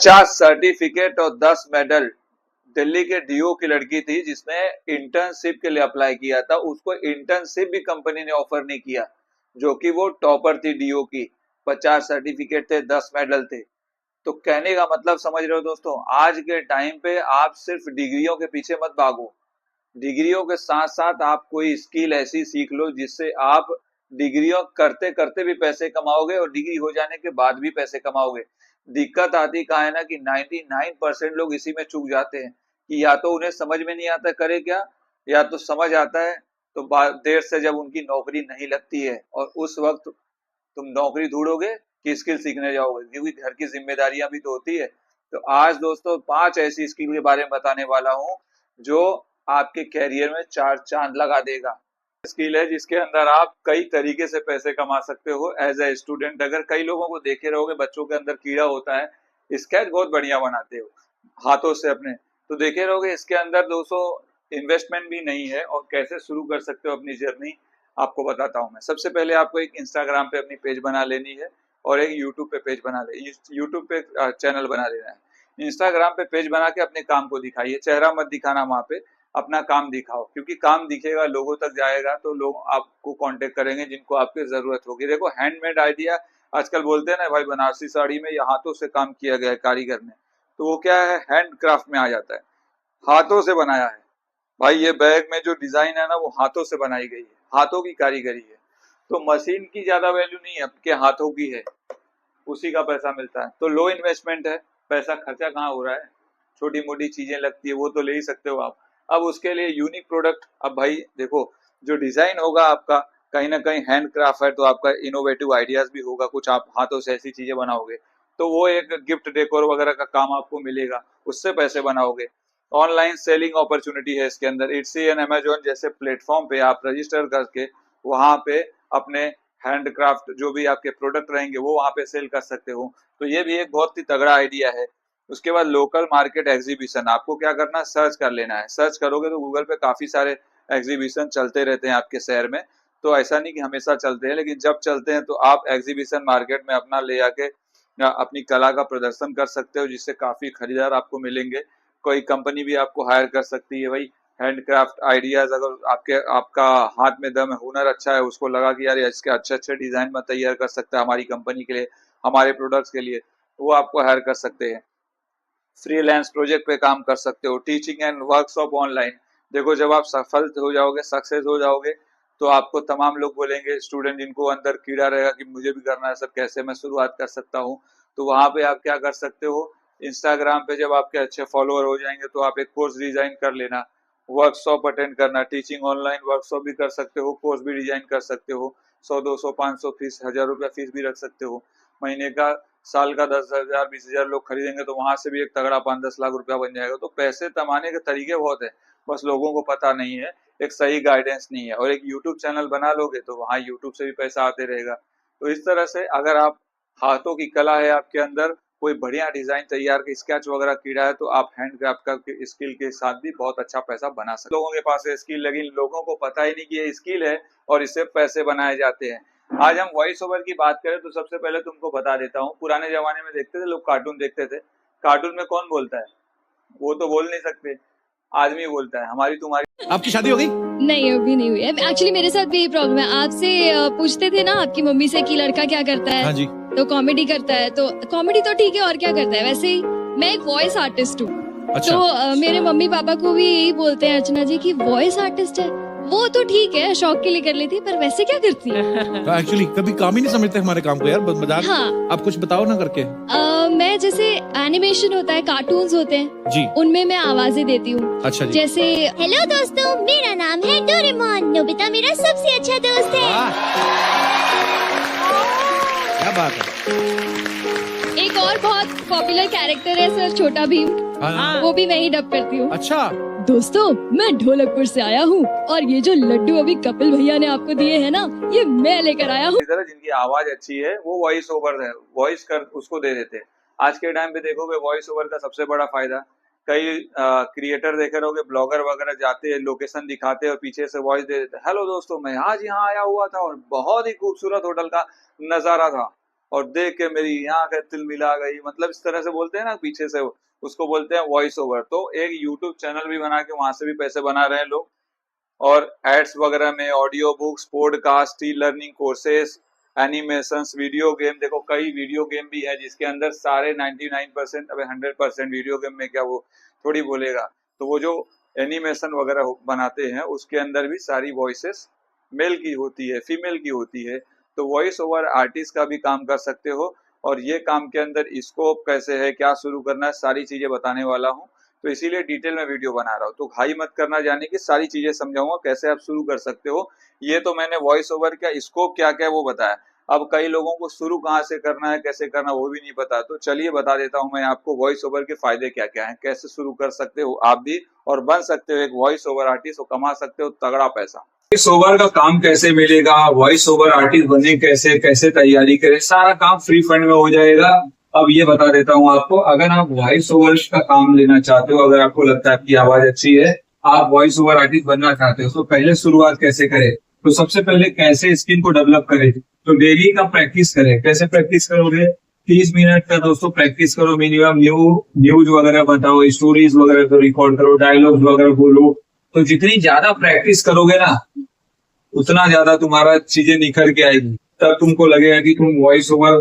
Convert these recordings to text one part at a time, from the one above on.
50 certificate और 10 medal. Delhi के do की लड़की थी जिसने इंटर्नशिप के लिए अप्लाई किया था, उसको इंटर्नशिप भी कंपनी ने ऑफर नहीं किया, जो कि वो टॉपर थी डीओ की। 50 सर्टिफिकेट थे, 10 मेडल थे। तो कहने का मतलब समझ रहे हो दोस्तों, आज के टाइम पे आप सिर्फ डिग्रियों के पीछे मत भागो। डिग्रियों के साथ साथ आप कोई स्किल ऐसी सीख लो जिससे आप डिग्रियों करते करते भी पैसे कमाओगे और डिग्री हो जाने के बाद भी पैसे कमाओगे। दिक्कत आती कहाँ है ना कि 99% लोग इसी में चूक जाते हैं कि या तो उन्हें समझ में नहीं आता करे क्या, या तो समझ आता है तो देर से जब उनकी नौकरी नहीं लगती है और उस वक्त तुम नौकरी ढूंढोगे कि स्किल सीखने जाओगे, क्योंकि घर की जिम्मेदारियां भी तो होती है। तो आज दोस्तों 5 ऐसी स्किल के बारे में बताने वाला हूं जो आपके कैरियर में 4 चांद लगा देगा। स्किल है जिसके अंदर आप कई तरीके से पैसे कमा सकते हो एज ए स्टूडेंट। अगर कई लोगों को देखे रहोगे, बच्चों के अंदर कीड़ा होता है, स्केच बहुत बढ़िया बनाते हो हाथों से अपने, तो देखे रहोगे इसके अंदर दोस्तों इन्वेस्टमेंट भी नहीं है। और कैसे शुरू कर सकते हो अपनी जर्नी आपको बताता हूं मैं। सबसे पहले आपको एक इंस्टाग्राम पे अपनी पेज बना लेनी है और एक यूट्यूब पे पेज बना ले, यूट्यूब पे चैनल बना लेना है। इंस्टाग्राम पे पेज बना के अपने काम को दिखाइए, चेहरा मत दिखाना वहां पे, अपना काम दिखाओ, क्योंकि काम दिखेगा लोगों तक जाएगा तो लोग आपको कांटेक्ट करेंगे जिनको आपकी जरूरत होगी। देखो हैंडमेड आइडिया आजकल बोलते हैं ना भाई, बनारसी साड़ी में या हाथों से काम किया गया है कारीगर ने, तो वो क्या है, हैंड क्राफ्ट में आ जाता है, हाथों से बनाया है। भाई ये बैग में जो डिजाइन है ना वो हाथों से बनाई गई है, हाथों की कारीगरी है। तो मशीन की ज्यादा वैल्यू नहीं है, आपके हाथों की है, उसी का पैसा मिलता है। तो लो इन्वेस्टमेंट है, पैसा खर्चा कहाँ हो रहा है, छोटी मोटी चीजें लगती है वो तो ले ही सकते हो आप। अब उसके लिए यूनिक प्रोडक्ट, अब भाई देखो जो डिजाइन होगा आपका कहीं ना कहीं हैंड क्राफ्ट है तो आपका इनोवेटिव आइडियाज भी होगा, कुछ आप हाथों से ऐसी चीजें बनाओगे तो वो एक गिफ्ट डेकोर वगैरह का काम आपको मिलेगा, उससे पैसे बनाओगे। ऑनलाइन सेलिंग अपॉर्चुनिटी है इसके अंदर, इट्सी एंड अमेजोन जैसे प्लेटफॉर्म पे आप रजिस्टर करके वहां पे अपने हैंडक्राफ्ट जो भी आपके प्रोडक्ट रहेंगे वो वहां पे सेल कर सकते हो। तो ये भी एक बहुत ही तगड़ा आइडिया है। उसके बाद लोकल मार्केट एग्जीबिशन, आपको क्या करना है, सर्च कर लेना है। सर्च करोगे तो गूगल पे काफी सारे एग्जीबिशन चलते रहते हैं आपके शहर में। तो ऐसा नहीं कि हमेशा चलते हैं, लेकिन जब चलते हैं तो आप एग्जीबिशन मार्केट में अपना ले आके अपनी कला का प्रदर्शन कर सकते हो, जिससे काफी खरीदार आपको मिलेंगे। कोई कंपनी भी आपको हायर कर सकती है भाई। हैंडक्राफ्ट आइडियाज अगर आपका हाथ में दम है, हुनर अच्छा है, उसको लगा कि यार इसके अच्छे अच्छे डिजाइन में तैयार कर सकता है हमारी कंपनी के लिए, हमारे प्रोडक्ट्स के लिए, वो आपको हायर कर सकते हैं। फ्रीलांस प्रोजेक्ट पे काम कर सकते हो। टीचिंग एंड वर्कशॉप ऑनलाइन, देखो जब आप सफल हो जाओगे, सक्सेस हो जाओगे, तो आपको तमाम लोग बोलेंगे, स्टूडेंट जिनको अंदर कीड़ा रहेगा कि मुझे भी करना है सर, कैसे मैं शुरुआत कर सकता हूँ, तो वहां पे आप क्या कर सकते हो, इंस्टाग्राम पे जब आपके अच्छे फॉलोअर हो जाएंगे तो आप एक कोर्स डिजाइन कर लेना, वर्कशॉप अटेंड करना। टीचिंग ऑनलाइन वर्कशॉप भी कर सकते हो, कोर्स भी डिजाइन कर सकते हो। 100 200 500 फीस, 1000 रुपया फीस भी रख सकते हो महीने का। साल का 10,000 20,000 लोग खरीदेंगे तो वहां से भी एक तगड़ा 5-10 लाख रुपया बन जाएगा। तो पैसे कमाने के तरीके बहुत है, बस लोगों को पता नहीं है, एक सही गाइडेंस नहीं है। और एक यूट्यूब चैनल बना लोगे तो वहां यूट्यूब से भी पैसा आते रहेगा। तो इस तरह से अगर आप हाथों की कला है आपके अंदर, कोई बढ़िया डिजाइन तैयार के स्केच वगैरह कीड़ा है, तो आप हैंडक्राफ्ट का स्किल के साथ भी बहुत अच्छा पैसा बना सकते। लोगों के पास है स्किल, लेकिन लोगों को पता ही नहीं कि ये स्किल है और इससे पैसे बनाए जाते हैं। आज हम वॉइस ओवर की बात करें तो सबसे पहले तुमको बता देता हूँ, पुराने जमाने में देखते थे लोग, कार्टून देखते थे। कार्टून में कौन बोलता है, वो तो बोल नहीं सकते, आदमी बोलता है। हमारी तुम्हारी आपकी शादी हो गई? नहीं, अभी नहीं हुई है। एक्चुअली मेरे साथ भी यही प्रॉब्लम है। आपसे पूछते थे ना आपकी मम्मी से कि लड़का क्या करता है, हाँ जी। तो कॉमेडी करता है। तो कॉमेडी तो ठीक है, और क्या करता है। वैसे ही मैं एक वॉइस आर्टिस्ट हूँ। अच्छा। तो मेरे मम्मी पापा को भी यही बोलते हैं, अर्चना जी की वॉइस आर्टिस्ट है। वो तो ठीक है, शौक के लिए कर लेती है, पर वैसे क्या करती है। तो एक्चुअली कभी काम ही नहीं समझते हमारे काम को यार, मजाक। हाँ। आप कुछ बताओ ना करके। मैं जैसे एनिमेशन होता है, कार्टून्स होते हैं जी, उनमें मैं आवाजें देती हूँ। अच्छा जी। जैसे हेलो दोस्तों, मेरा नाम है डोरेमोन, नोबिता मेरा सबसे अच्छा दोस्त है। क्या बात है। एक और बहुत पॉपुलर कैरेक्टर है सर, छोटा भीम। हाँ। वो भी मैं ही डब करती हूँ। अच्छा। दोस्तों, मैं ढोलकपुर से आया हूँ और ये जो लड्डू अभी कपिल भैया ने आपको दिए हैं ना, ये मैं लेकर आया हूँ। जिनकी आवाज अच्छी है वो वॉइस ओवर है, वॉइस कर उसको दे देते हैं। आज के टाइम पे देखोगे वॉइस ओवर का सबसे बड़ा फायदा, कई क्रिएटर देखे रहोगे, ब्लॉगर वगैरह जाते हैं, लोकेशन दिखाते हैं और पीछे से वॉइस दे देते हैं। हेलो दोस्तों, मैं आज यहाँ आया हुआ था और बहुत ही खूबसूरत होटल का नजारा था, और देख के मेरी आंख तिलमिला गई, मतलब इस तरह से बोलते हैं ना पीछे से, उसको बोलते हैं वॉइस ओवर। तो एक यूट्यूब चैनल भी बना के वहां से भी पैसे बना रहे हैं लोग, और एड्स वगैरह में audio books, podcast, e learning courses, animations, video game. देखो कई वीडियो गेम भी है जिसके अंदर सारे 99% अब 100% वीडियो गेम में क्या वो थोड़ी बोलेगा, तो वो जो एनिमेशन वगैरह बनाते हैं उसके अंदर भी सारी वॉइसेस मेल की होती है, फीमेल की होती है। तो वॉइस ओवर आर्टिस्ट का भी काम कर सकते हो, और ये काम के अंदर स्कोप कैसे है, क्या शुरू करना है, सारी चीजें बताने वाला हूँ। तो इसीलिए डिटेल में वीडियो बना रहा हूँ, तो घाई मत करना, जाने की सारी चीजें समझाऊंगा कैसे आप शुरू कर सकते हो। ये तो मैंने वॉइस ओवर का स्कोप क्या क्या है वो बताया। अब कई लोगों को शुरू कहाँ से करना है, कैसे करना वो भी नहीं पता, तो चलिए बता देता हूँ मैं आपको वॉइस ओवर के फायदे क्या क्या हैं, कैसे शुरू कर सकते हो आप भी और बन सकते हो एक वॉइस ओवर आर्टिस्ट, और कमा सकते हो तगड़ा पैसा। वॉइस ओवर का काम कैसे मिलेगा, वॉइस ओवर आर्टिस्ट बने कैसे, कैसे तैयारी करें, सारा काम फ्री फंड में हो जाएगा। अब ये बता देता हूँ आपको, अगर आप वॉइस ओवर का काम लेना चाहते हो, अगर आपको लगता है आपकी आवाज अच्छी है, आप वॉइस ओवर आर्टिस्ट बनना चाहते हो, तो पहले शुरुआत कैसे करें। तो सबसे पहले कैसे स्किल को डेवलप करें, तो डेली का प्रैक्टिस करें। कैसे प्रैक्टिस करोगे, 30 मिनट का दोस्तों प्रैक्टिस करो मिनिमम। न्यूज वगैरह बताओ, स्टोरीज वगैरह को रिकॉर्ड करो, डायलॉग्स वगैरह बोलो। तो जितनी ज्यादा प्रैक्टिस करोगे ना, उतना ज्यादा तुम्हारा चीजें निखर के आएगी, तब तुमको लगेगा कि तुम वॉइस ओवर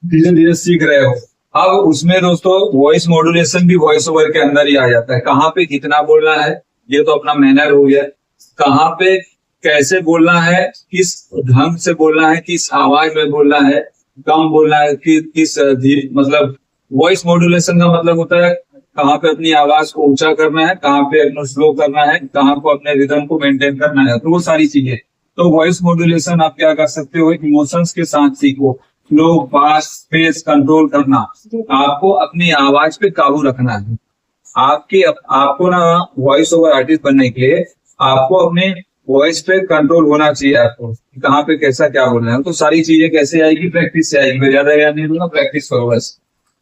धीरे धीरे सीख रहे हो। अब उसमें दोस्तों वॉइस मॉड्यूलेशन भी वॉइस ओवर के अंदर ही आ जाता है। कहाँ पे कितना बोलना है, ये तो अपना मैनर हो गया। कहाँ पे कैसे बोलना है, किस ढंग से बोलना है, किस आवाज में बोलना है, कम बोलना है कि किस मतलब वॉइस मॉड्यूलेशन का मतलब होता है कहाँ पे अपनी आवाज को ऊंचा करना है, कहाँ पे अपना स्लो करना है, कहाँ को अपने रिदम को मेंटेन करना है, तो वो सारी चीजें। तो वॉइस मॉड्यूलेशन आप क्या कर सकते हो, इमोशंस के साथ सीखो। स्लो, फास्ट, पेस कंट्रोल करना, आपको अपनी आवाज पे काबू रखना है। आपको ना वॉइस ओवर आर्टिस्ट बनने के लिए आपको अपने वॉइस पे कंट्रोल होना चाहिए। आपको कहाँ पे कैसा क्या बोलना है, तो सारी चीजें कैसे आएगी, प्रैक्टिस से आएगी। मैं ज्यादा याद नहीं दूंगा, प्रैक्टिस करो बस।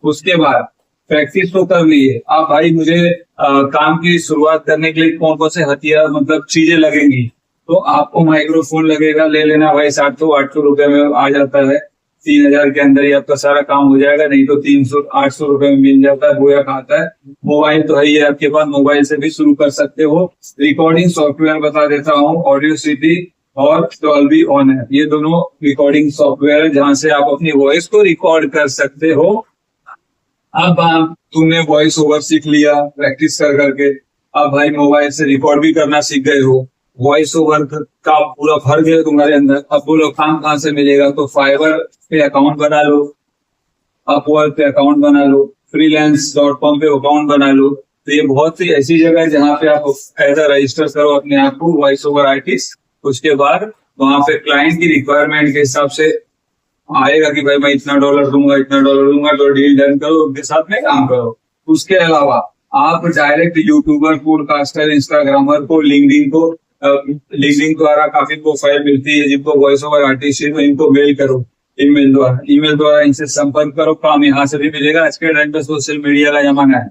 उसके बाद प्रैक्टिस तो कर लिए आप, भाई मुझे काम की शुरुआत करने के लिए कौन कौन से हथियार मतलब चीजें लगेंगी, तो आपको माइक्रोफोन लगेगा, ले लेना भाई। 700-800 रुपए में आ जाता है, 3000 के अंदर ही आपका सारा काम हो जाएगा। नहीं तो 300-800 रुपए में मिल जाता है, बोया खाता है। मोबाइल तो है ही आपके पास, मोबाइल से भी शुरू कर सकते हो। रिकॉर्डिंग सॉफ्टवेयर बता देता हूँ, ऑडियोसिटी और डॉल्बी ऑन है, ये दोनों रिकॉर्डिंग सॉफ्टवेयर है जहाँ से आप अपनी वॉइस को रिकॉर्ड कर सकते हो। अब तुमने वॉइस ओवर सीख लिया प्रैक्टिस कर करके, अब भाई मोबाइल से रिकॉर्ड भी करना सीख गए हो, वॉइस ओवर का पूरा भर गया तुम्हारे अंदर। अब बोलो काम कहाँ से मिलेगा, तो फाइवर पे अकाउंट बना लो, अपवर्क पे अकाउंट बना लो, freelance.com पे अकाउंट बना लो। तो ये बहुत सी ऐसी जगह है जहाँ पे आप ऐसा रजिस्टर करो अपने आप को वॉइस ओवर आर्टिस्ट। उसके बाद वहां पे क्लाइंट की रिक्वायरमेंट के हिसाब से आएगा कि भाई मैं इतना डॉलर दूंगा, इतना डॉलर दूंगा, तो डील डन करो, उनके साथ में काम करो। उसके अलावा आप डायरेक्ट यूट्यूबर, पॉडकास्टर, इंस्टाग्रामर को, लिंक्डइन द्वारा काफी प्रोफाइल मिलती है जिनको वॉइस ओवर आर्टिस्ट है, इनको मेल करो ईमेल द्वारा इनसे संपर्क करो। काम यहाँ से भी मिलेगा। आज के टाइम पे सोशल मीडिया का जमाना है,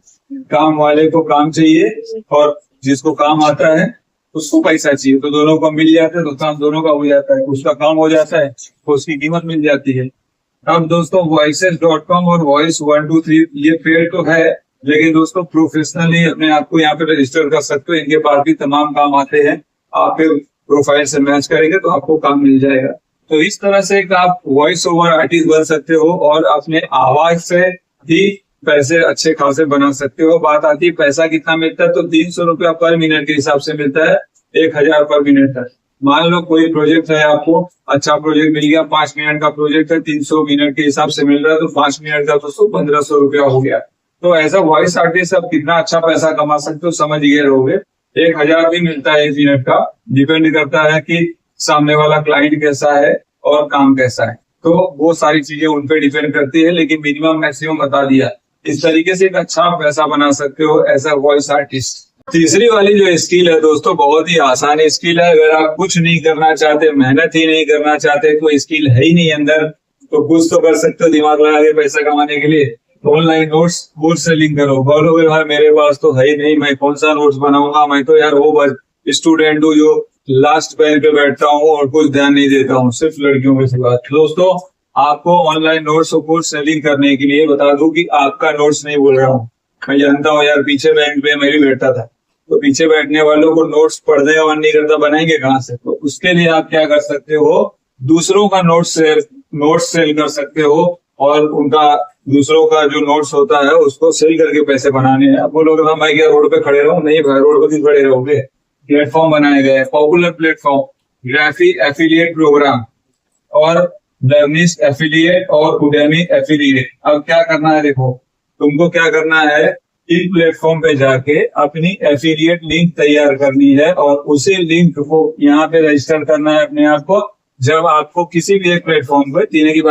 काम वाले को काम चाहिए और जिसको काम आता है उसको पैसा चाहिए, तो दोनों को मिल जाता है, तो काम दोनों का हो जाता है। उसका काम हो जाता है तो उसकी कीमत मिल जाती है। अब दोस्तों voices.com और voice 123 ये पेड तो है, लेकिन दोस्तों प्रोफेशनली अपने आप को यहाँ पे रजिस्टर कर सकते हो। इनके पास भी तमाम काम आते हैं, आप प्रोफाइल से मैच करेंगे तो आपको काम मिल जाएगा। तो इस तरह से आप वॉइस ओवर आर्टिस्ट बन सकते हो और अपने आवाज से ही पैसे अच्छे खासे बना सकते हो। बात आती है पैसा कितना मिलता है, तो 300 रुपया पर मिनट के हिसाब से मिलता है, 1000 पर मिनट तक। मान लो कोई प्रोजेक्ट है, आपको अच्छा प्रोजेक्ट मिल गया, 5 मिनट का प्रोजेक्ट है, 300 मिनट के हिसाब से मिल रहा है, तो 5 मिनट का तो 1500 रुपया हो गया। तो ऐसा वॉइस आर्टिस्ट आप कितना अच्छा पैसा कमा सकते हो समझ गए रहोगे। 1000 भी मिलता है 1 मिनट का, डिपेंड करता है कि सामने वाला क्लाइंट कैसा है और काम कैसा है, तो वो सारी चीजें उन पे डिपेंड करती है, लेकिन मिनिमम मैक्सिमम बता दिया। इस तरीके से एक अच्छा पैसा बना सकते हो एज अ वॉइस आर्टिस्ट। तीसरी वाली जो स्किल है दोस्तों, बहुत ही आसान स्किल है। अगर आप कुछ नहीं करना चाहते, मेहनत ही नहीं करना चाहते, कोई स्किल है ही नहीं अंदर, तो कुछ तो कर सकते हो दिमाग लगा के पैसा कमाने के लिए। ऑनलाइन नोट्स कोर्स सेलिंग करो। बोलोगे भाई मेरे पास तो है ही नहीं, मैं कौन सा नोट्स बनाऊंगा, मैं तो यार वो स्टूडेंट हूँ जो लास्ट बेंच पे बैठता हूँ और कुछ ध्यान नहीं देता हूँ, सिर्फ लड़कियों में से बात। दोस्तों आपको ऑनलाइन नोट्स को सेलिंग करने के लिए बता दूं कि आपका नोट्स नहीं बोल रहा हूँ, मैं जानता हूँ यार, पीछे बेंच पे मैं भी बैठता था, तो पीछे बैठने वालों को नोट्स पढ़ने का मन नहीं करता, बनाएंगे कहाँ से? तो उसके लिए आप क्या कर सकते हो, दूसरों का नोट्स सेल कर सकते हो, और उनका दूसरों का जो नोट्स होता है उसको सेल करके पैसे बनाने हैं। आप बोलोगे ना भाई क्या रोड पे खड़े रहो, नहीं भाई रोड पे क्यों खड़े रहोगे, प्लेटफॉर्म बनाए गए, popular platform, Graphy affiliate program और लर्निस्ट एफिलिएट और उडेमी एफिलिएट। अब क्या करना है, देखो तुमको क्या करना है, इन प्लेटफॉर्म पे जाके अपनी एफिलिएट लिंक तैयार करनी है और उसी लिंक को यहाँ पे रजिस्टर करना है अपने आप को। जब आपको किसी भी एक प्लेटफॉर्म पे तीन की